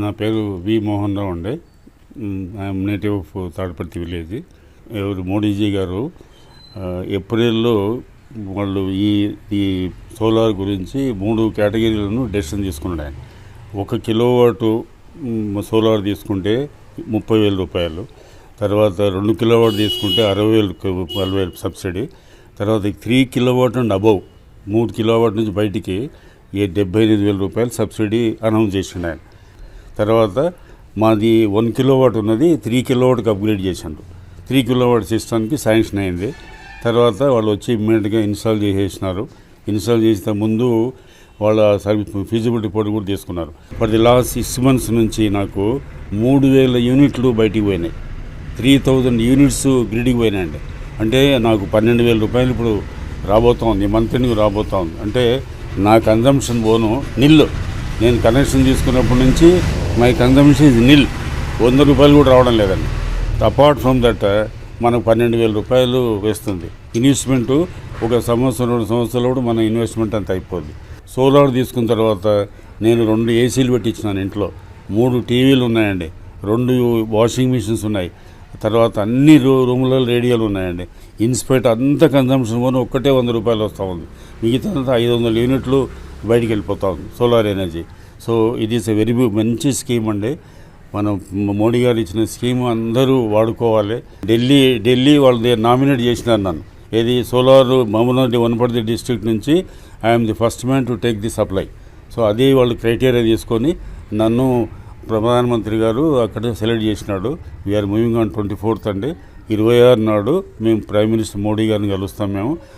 నా పేరు వి మోహన్ రావు అండి. I'm native of Tadiparthi village. ఎవరు మోడీజీ గారు ఏప్రిల్లో వాళ్ళు ఈ సోలార్ గురించి 3 కేటగిరీలను డెసిషన్ తీసుకున్నాడు ఆయన. 1 కిలోవాటు సోలార్ తీసుకుంటే 30,000 రూపాయలు, తర్వాత 2 కిలోవాట్ తీసుకుంటే 60,000 సబ్సిడీ, తర్వాత 3 కిలోవాట్ అండ్ అబౌవ్ 3 కిలోవాట్ నుంచి బయటికి 78,000 రూపాయలు సబ్సిడీ అనౌన్స్ చేసిండు ఆయన. తర్వాత మాది 1 కిలోవాట్ ఉన్నది 3 కిలోవాట్కి అప్గ్రేడ్ చేశాను. 3 కిలోవాట్ సిస్టమ్కి శాంక్షన్ అయింది. తర్వాత వాళ్ళు వచ్చి ఇమ్మీడియట్గా ఇన్స్టాల్ చేసేసినారు. ఇన్స్టాల్ చేసిన ముందు వాళ్ళ సర్వీస్ ఫీజిబిలిటీ రిపోర్ట్ కూడా తీసుకున్నారు. ఫర్ ది లాస్ట్ 6 months నుంచి నాకు 3,000 యూనిట్లు బయటికి పోయినాయి. 3,000 యూనిట్స్ గ్రిడ్కి పోయినాయండి. అంటే నాకు 12,000 రూపాయలు ఇప్పుడు రాబోతోంది, మంత్లీకి రాబోతోంది. అంటే నా కన్జంప్షన్ పోను నిల్లు. నేను కనెక్షన్ తీసుకున్నప్పటి నుంచి మై కన్జంప్షన్ ఇస్ నిల్. 100 రూపాయలు కూడా రావడం లేదండి. అపార్ట్ ఫ్రమ్ దట్ మనకు 12,000 రూపాయలు వేస్తుంది. ఇన్వెస్ట్మెంటు 1 సంవత్సరం 2 సంవత్సరాలు కూడా మన ఇన్వెస్ట్మెంట్ అంత అయిపోద్ది. సోలార్ తీసుకున్న తర్వాత నేను 2 ఏసీలు పెట్టించినాను ఇంట్లో, 3 టీవీలు ఉన్నాయండి, 2 వాషింగ్ మిషన్స్ ఉన్నాయి, తర్వాత అన్ని రూములలో రేడియోలు ఉన్నాయండి. ఇన్స్పైట్ అంత కన్జంప్షన్ పోను ఒక్కటే 100 రూపాయలు వస్తూ ఉంది. మిగతా 500 యూనిట్లు బయటికి వెళ్ళిపోతూ ఉంది సోలార్ ఎనర్జీ. సో ఇది ఈస్ ఎ వెరీ మంచి స్కీమ్ అండి. మనం మోడీ గారు ఇచ్చిన స్కీమ్ అందరూ వాడుకోవాలి. ఢిల్లీ వాళ్ళు నామినేట్ చేసినారు నన్ను. ఏది సోలార్ మహబూబ్నగర్ వనపర్తి డిస్ట్రిక్ట్ నుంచి I'm the first man to take the supply. So అది వాళ్ళు క్రైటీరియా తీసుకొని నన్ను ప్రధానమంత్రి గారు అక్కడ సెలెక్ట్ చేసినాడు. వీఆర్ మూవింగ్ ఆన్ 24th అండి. 26 నాడు మేము ప్రైమ్ మినిస్టర్ మోడీ గారిని కలుస్తాం మేము.